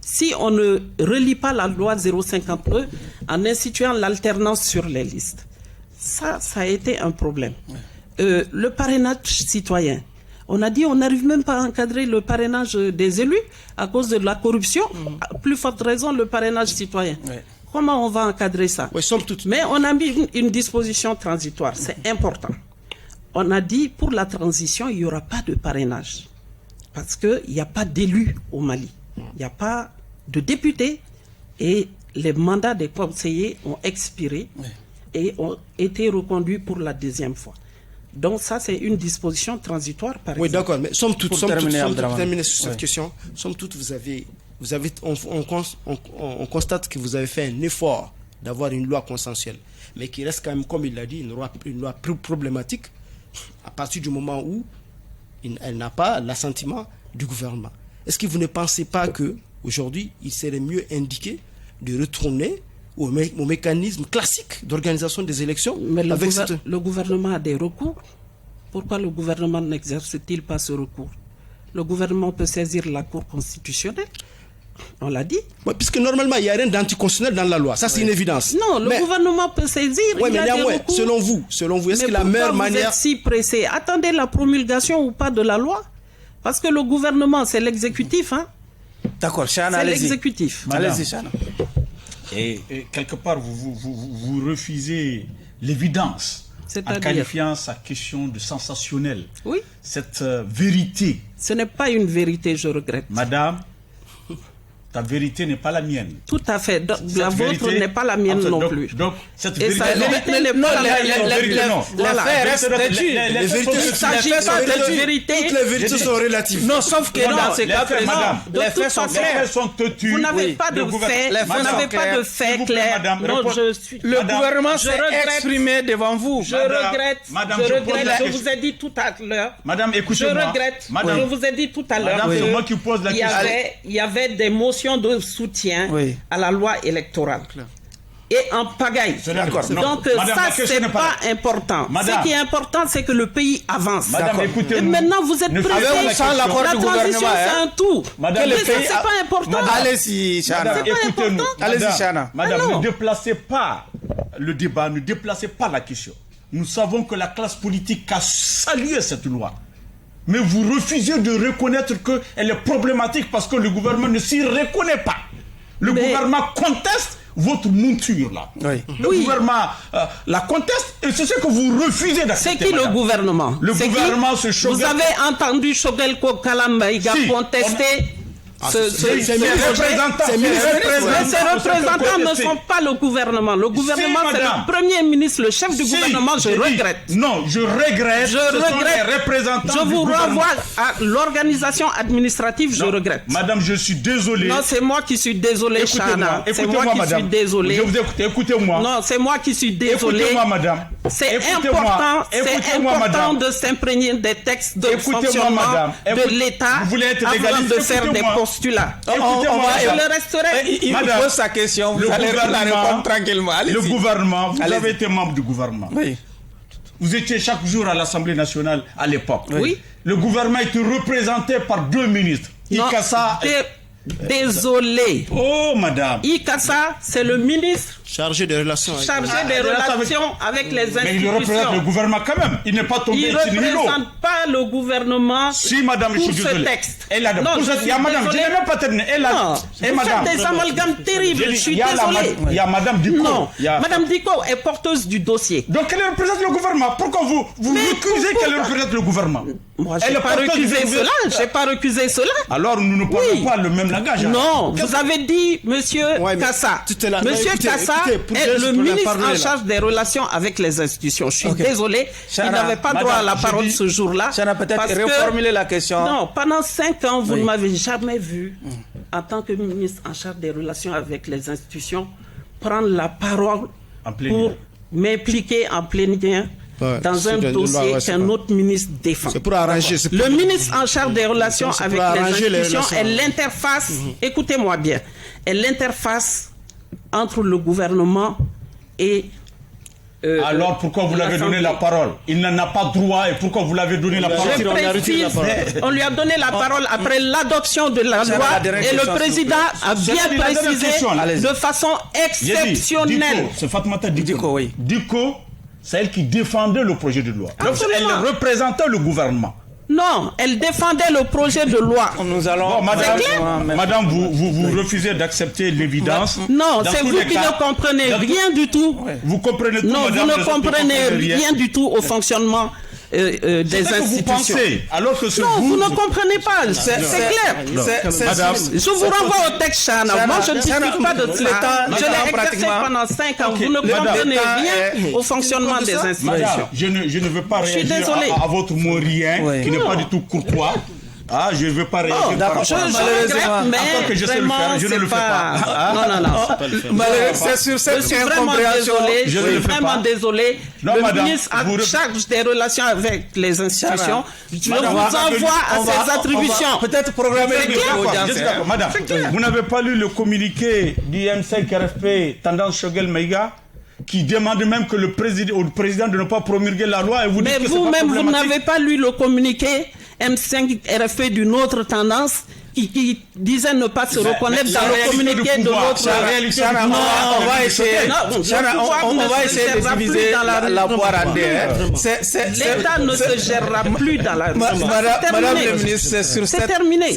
S2: Si on ne relie pas la loi 052 en instituant l'alternance sur les listes. Ça a été un problème. Le parrainage citoyen. On a dit on n'arrive même pas à encadrer le parrainage des élus à cause de la corruption. À plus forte raison, le parrainage citoyen. Comment on va encadrer ça? Mais on a mis une disposition transitoire. C'est important. On a dit pour la transition, il n'y aura pas de parrainage. Parce qu'il n'y a pas d'élus au Mali. Il n'y a pas de députés et les mandats des conseillers ont expiré et ont été reconduits pour la 2e fois. Donc ça, c'est une disposition transitoire, par exemple.
S4: Oui, d'accord, mais somme toute, terminer sur cette question, somme toute, on constate que vous avez fait un effort d'avoir une loi consensuelle, mais qui reste quand même, comme il l'a dit, une loi problématique à partir du moment où elle n'a pas l'assentiment du gouvernement. Est-ce que vous ne pensez pas qu'aujourd'hui, il serait mieux indiqué de retourner au mécanisme classique d'organisation des élections?
S2: Mais le gouvernement a des recours. Pourquoi le gouvernement n'exerce-t-il pas ce recours? Le gouvernement peut saisir la Cour constitutionnelle. On l'a dit.
S4: Ouais, puisque normalement, il n'y a rien d'anticonstitutionnel dans la loi. Ça, c'est une évidence.
S2: Non, le gouvernement peut saisir.
S4: Oui, mais néanmoins, selon vous, est-ce que la meilleure manière...
S2: vous êtes si pressé? Attendez la promulgation ou pas de la loi. Parce que le gouvernement, c'est l'exécutif. Hein?
S1: D'accord, Chana, allez-y.
S2: C'est l'exécutif.
S1: Allez-y, Chana.
S3: Et quelque part, vous refusez l'évidence en qualifiant sa question de sensationnelle.
S2: Oui.
S3: Cette vérité.
S2: Ce n'est pas une vérité, je regrette.
S3: Madame, ta vérité n'est pas la mienne.
S2: Tout à fait. La vôtre n'est pas la mienne non plus.
S3: Donc, cette
S2: vérité n'est pas la mienne.
S1: L'affaire reste têtue.
S2: Il ne s'agit pas de vérité.
S4: Toutes les vérités sont relatives.
S1: Non, sauf que dans ces cas présents, les faits sont clairs.
S3: Têtus.
S2: Vous n'avez pas de faits. Vous n'avez pas de faits clairs.
S1: Le gouvernement s'est exprimé devant vous.
S2: Je regrette. Je vous ai dit tout à l'heure.
S3: Madame, écoutez-moi.
S2: Je regrette. Je vous ai dit tout à l'heure.
S3: Madame, c'est moi qui pose la question.
S2: Il y avait des motions de soutien à la loi électorale. est en pagaille.
S3: D'accord.
S2: Donc ça, c'est pas important. Ce qui est important, c'est que le pays avance.
S3: Madame, écoutez-nous.
S2: Et maintenant, vous êtes pressé. La transition, c'est un tout.
S3: Madame,
S2: ça, c'est pas important.
S1: Allez-y, Chana.
S3: Écoutez-nous.
S1: Allez-y, Chana.
S3: Madame, ne déplacez pas le débat, ne déplacez pas la question. Nous savons que la classe politique a salué cette loi. Mais vous refusez de reconnaître qu'elle est problématique parce que le gouvernement ne s'y reconnaît pas. Le gouvernement conteste votre monture là.
S1: Oui.
S3: Le gouvernement la conteste et c'est ce que vous refusez d'accepter.
S2: C'est qui le gouvernement?
S3: Le gouvernement se Choguel.
S2: Vous avez entendu Choguel Kokalambaïga contester
S3: ces représentants
S2: ne sont pas le gouvernement. Le gouvernement, c'est le Premier ministre, le chef du gouvernement. Je regrette.
S3: Non, je regrette.
S2: Je vous renvoie à l'organisation administrative. Je regrette.
S3: Madame, je suis désolé.
S2: Non, c'est moi qui suis désolé, Chana. C'est moi qui suis désolé.
S3: Je vous écoute, écoutez-moi.
S2: Non, c'est moi qui suis désolé.
S3: Écoutez-moi, madame.
S2: C'est important de s'imprégner des textes de fonctionnement de l'État avant de faire des postulats. Je le resterai.
S1: Il pose sa question, vous allez la répondre tranquillement.
S3: Le gouvernement, vous avez été membre du gouvernement.
S1: Oui.
S3: Vous étiez chaque jour à l'Assemblée nationale à l'époque.
S2: Oui.
S3: Le gouvernement était représenté par 2 ministres. Ikassa.
S2: Désolé.
S3: Oh, madame.
S2: Ikassa, c'est le ministre
S4: chargé des relations avec les institutions.
S3: Mais il représente le gouvernement quand même. Il n'est pas tombé.
S2: Il ne représente pas le gouvernement.
S3: Si, madame,
S2: pour
S3: je suis désolé.
S2: Ce texte.
S3: Non, je suis madame, je n'ai même pas terminé.
S2: Vous faites des amalgames terribles. Je suis désolé.
S3: Il y a madame Diko.
S2: Non, madame Diko est porteuse du dossier.
S3: Donc elle représente le gouvernement. Pourquoi vous recusez qu'elle représente le gouvernement?
S2: Moi, je n'ai pas recusé cela. Je n'ai pas recusé cela.
S3: Alors nous ne parlons pas le même langage.
S2: Non, vous avez dit monsieur Kassa. Monsieur Kassa est le ministre en charge des relations avec les institutions. Je suis désolé, il n'avait pas droit à la parole ce jour-là.
S1: Chana, peut-être reformuler la question.
S2: Non, pendant 5 ans, vous ne m'avez jamais vu, en tant que ministre en charge des relations avec les institutions, prendre la parole pour m'impliquer en plénière dans un dossier qu'un autre ministre défend.
S4: C'est pour arranger.
S2: Le ministre en charge des relations avec les institutions est l'interface, écoutez-moi bien, est l'interface entre le gouvernement et...
S3: alors pourquoi vous l'avez donné la parole? Il n'en a pas droit et pourquoi vous l'avez donné la parole?
S2: On lui a donné la parole après l'adoption de la loi et le président a bien précisé de façon exceptionnelle.
S3: C'est Fatoumata Diko. Oui. Diko, c'est elle qui défendait le projet de loi. Donc elle représentait le gouvernement.
S2: Non, elle défendait le projet de loi.
S1: Nous allons...
S3: Madame, vous refusez d'accepter l'évidence.
S2: Non, c'est vous qui ne comprenez rien du tout.
S3: Vous comprenez tout,
S2: non,
S3: madame,
S2: vous ne comprenez rien du tout au fonctionnement des institutions.
S3: Vous pensez, alors que
S2: non, vous ne comprenez pas. C'est clair.
S3: Madame,
S2: je vous renvoie au texte, Chana. Moi, je ne discute pas de cela. Je l'ai exercé pendant 5 ans. Vous ne comprenez rien au fonctionnement des institutions.
S3: Madame, je ne veux pas réagir à votre mot rien, qui n'est pas du tout courtois. Ah, je ne veux pas réagir.
S2: D'accord, je regrette, mais
S3: que je sais le faire, je ne le fais pas.
S2: Non.
S1: C'est sur cette
S2: je suis vraiment désolé. Je suis vraiment désolé. Le ministre en charge des relations avec les institutions, je vous envoie à ses attributions.
S1: Peut-être programmer
S3: une Madame, vous n'avez pas lu le communiqué du M5 RFP tendance Choguel Maïga qui demande même que le président de ne pas promulguer la loi et vous dites que
S2: vous-même, vous n'avez pas lu le communiqué M5 RFP d'une autre tendance qui disait ne pas se reconnaître dans le communiqué de l'autre.
S1: On va essayer de diviser la poire en deux.
S2: L'État ne se gérera plus dans la...
S1: Madame le ministre, c'est
S2: terminé.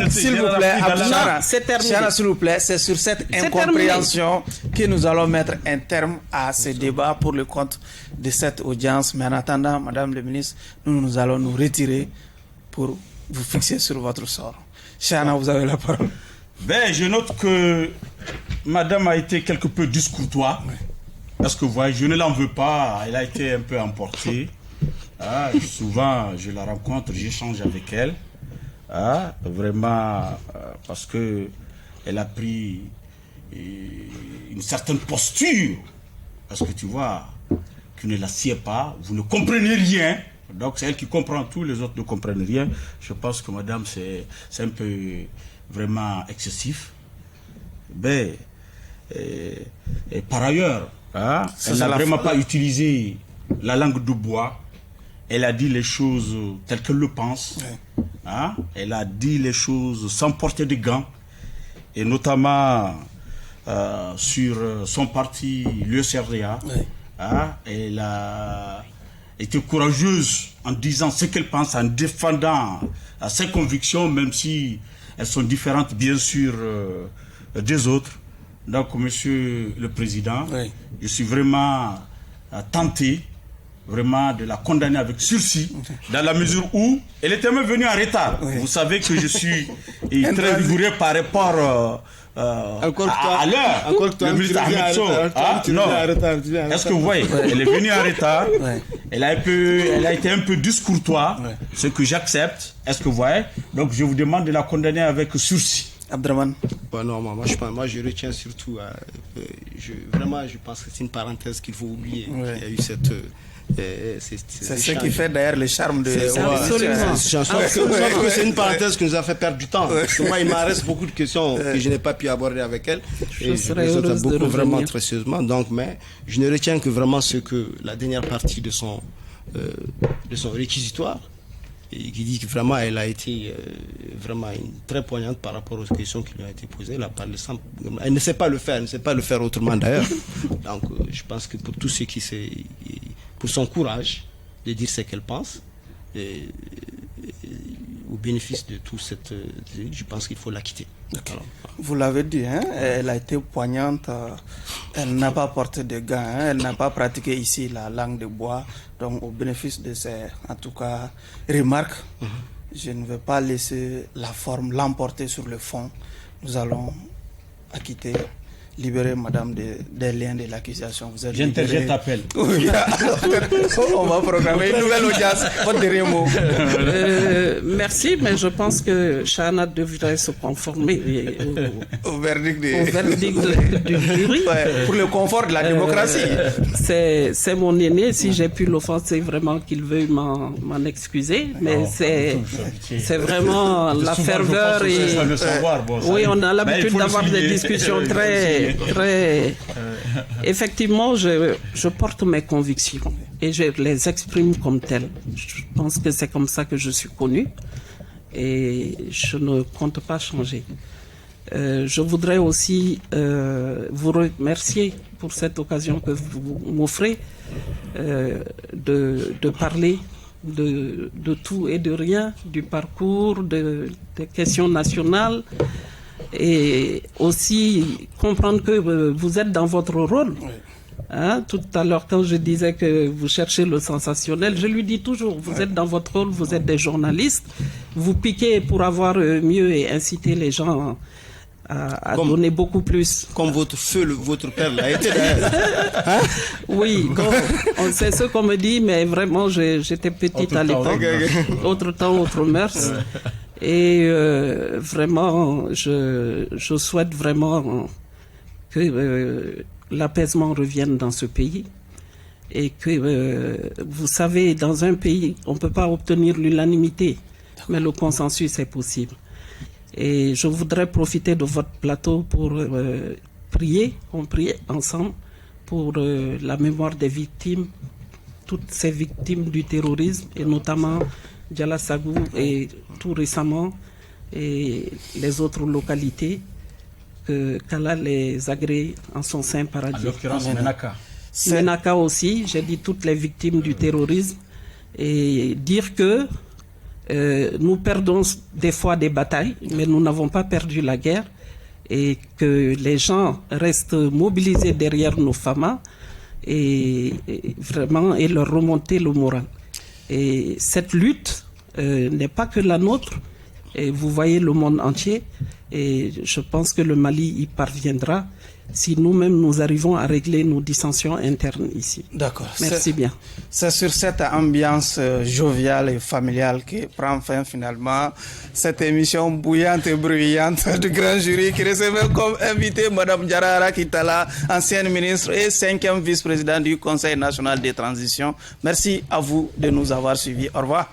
S1: S'il vous plaît,
S2: Chana,
S1: s'il vous plaît, c'est sur cette incompréhension que nous allons mettre un terme à ce débat pour le compte de cette audience. Mais en attendant, Madame le ministre, nous allons nous retirer pour vous fixer sur votre sort. Chana, vous avez la parole.
S3: Je note que Madame a été quelque peu discourtoise. Parce que voyez, je ne l'en veux pas. Elle a été un peu emportée. Souvent, je la rencontre, j'échange avec elle. Vraiment, parce que elle a pris une certaine posture. Parce que tu vois, qui ne la sied pas, vous ne comprenez rien. Donc c'est elle qui comprend, tous les autres ne comprennent rien. Je pense que madame, c'est un peu vraiment excessif. Et par ailleurs, elle n'a vraiment pas utilisé la langue de bois. Elle a dit les choses telles qu'elle le pense. Elle a dit les choses sans porter de gants. Et notamment sur son parti, l'USRDA. Elle a été courageuse en disant ce qu'elle pense, en défendant ses convictions, même si elles sont différentes, bien sûr, des autres. Donc, Monsieur le Président, je suis vraiment tenté vraiment de la condamner avec sursis, dans la mesure où elle était même venue en retard. Vous savez que je suis très rigoureux par rapport à l'heure. Le ministre Ahmed Sow. Non. Est-ce que vous voyez, elle est venue en retard. Elle a été un peu discourtois, ce que j'accepte. Est-ce que vous voyez? Donc je vous demande de la condamner avec sursis.
S1: Abdraman.
S4: Non, moi je retiens surtout, vraiment je pense que c'est une parenthèse qu'il faut oublier. Il y a eu cette...
S1: c'est ce qui fait d'ailleurs le charme de...
S2: Absolument.
S4: C'est une parenthèse qui nous a fait perdre du temps. Parce que moi, il m'en reste beaucoup de questions que je n'ai pas pu aborder avec elle.
S2: Je serais heureuse de
S4: vraiment
S2: revenir.
S4: précieusement. Donc, mais je ne retiens que vraiment la dernière partie de son réquisitoire, et qui dit que vraiment elle a été vraiment très poignante par rapport aux questions qui lui ont été posées. Elle ne sait pas le faire, elle ne sait pas le faire autrement d'ailleurs. Donc je pense que pour tout ce qui c'est, pour son courage de dire ce qu'elle pense, au bénéfice de tout cette, je pense qu'il faut la quitter. Alors,
S1: vous l'avez dit, elle a été poignante, elle n'a pas porté de gants, elle n'a pas pratiqué ici la langue de bois. Donc au bénéfice de ces, en tout cas, remarques, je ne vais pas laisser la forme l'emporter sur le fond. Nous allons libérer madame des liens de l'accusation.
S3: Je t'appelle.
S1: Oui, on va programmer une nouvelle audience. Votre dernier mot.
S2: Merci, mais je pense que Chana devrait se conformer
S1: au verdict
S2: du jury.
S1: Pour le confort de la démocratie.
S2: C'est mon aîné. Si j'ai pu l'offenser, vraiment qu'il veuille m'en excuser. Mais c'est vraiment la ferveur. Oui, on a l'habitude d'avoir des discussions très... Effectivement, je porte mes convictions et je les exprime comme telles. Je pense que c'est comme ça que je suis connu et je ne compte pas changer. Je voudrais aussi vous remercier pour cette occasion que vous m'offrez de parler de tout et de rien, du parcours, des questions nationales. Et aussi comprendre que vous êtes dans votre rôle. Tout à l'heure, quand je disais que vous cherchez le sensationnel, je lui dis toujours, vous êtes dans votre rôle, vous êtes des journalistes, vous piquez pour avoir mieux et inciter les gens à donner beaucoup plus.
S4: Comme votre père l'a été.
S2: Oui, c'est ce qu'on me dit, mais vraiment, j'étais petite à l'époque. Autre temps, autre mœurs. Et vraiment, je souhaite vraiment que l'apaisement revienne dans ce pays et que, vous savez, dans un pays, on ne peut pas obtenir l'unanimité, mais le consensus est possible. Et je voudrais profiter de votre plateau pour prier, on prie ensemble pour la mémoire des victimes, toutes ces victimes du terrorisme et notamment Diala Sagou et tout récemment et les autres localités qu'Allah les agrée en son saint paradis.
S3: En l'occurrence Menaka.
S2: Menaka aussi, j'ai dit toutes les victimes du terrorisme et dire que nous perdons des fois des batailles, mais nous n'avons pas perdu la guerre et que les gens restent mobilisés derrière nos FAMA et vraiment et leur remonter le moral. Et cette lutte n'est pas que la nôtre. Et vous voyez le monde entier. Et je pense que le Mali y parviendra si nous-mêmes nous arrivons à régler nos dissensions internes ici.
S1: D'accord.
S2: Merci bien.
S1: C'est sur cette ambiance joviale et familiale que prend fin finalement cette émission bouillante et bruyante du grand jury qui recevait comme invité Mme Diarra Kitala, ancienne ministre et 5e vice-présidente du Conseil national de transition. Merci à vous de nous avoir suivis. Au revoir.